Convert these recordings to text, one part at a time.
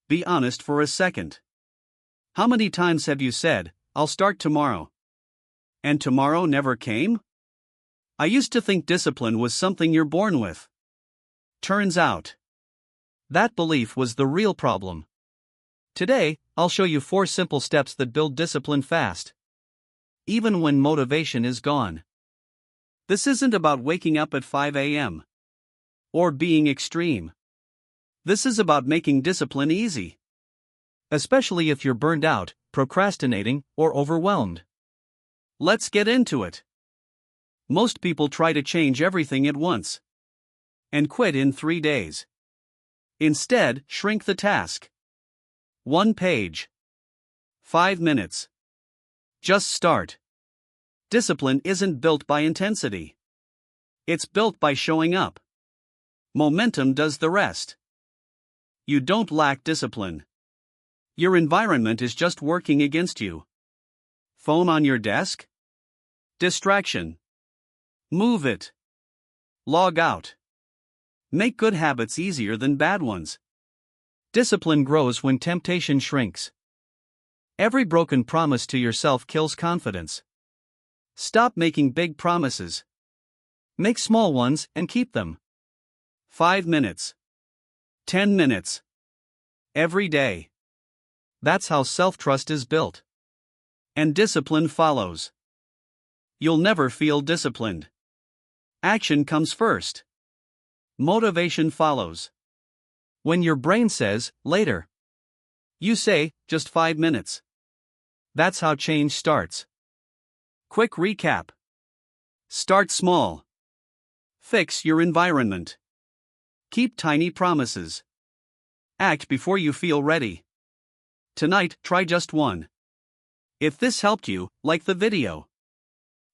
Be honest for a second. How many times have you said, "I'll start tomorrow," and tomorrow never came? I used to think discipline was something you're born with. Turns out, that belief was the real problem. Today, I'll show you 4 simple steps that build discipline fast, even when motivation is gone. This isn't about waking up at 5 a.m. or being extreme. This is about making discipline easy, especially if you're burned out, procrastinating, or overwhelmed. Let's get into it. Most people try to change everything at once and quit in 3 days. Instead, shrink the task. 1 page. 5 minutes. Just start. Discipline isn't built by intensity. It's built by showing up. Momentum does the rest. You don't lack discipline. Your environment is just working against you. Phone on your desk? Distraction. Move it. Log out. Make good habits easier than bad ones. Discipline grows when temptation shrinks. Every broken promise to yourself kills confidence. Stop making big promises. Make small ones and keep them. 5 minutes. 10 minutes. Every day. That's how self-trust is built. And discipline follows. You'll never feel disciplined. Action comes first. Motivation follows. When your brain says, later, you say, just 5 minutes. That's how change starts. Quick recap. Start small. Fix your environment. Keep tiny promises. Act before you feel ready. Tonight, try just 1. If this helped you, like the video.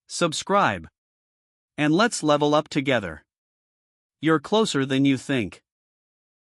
Subscribe. And let's level up together. You're closer than you think.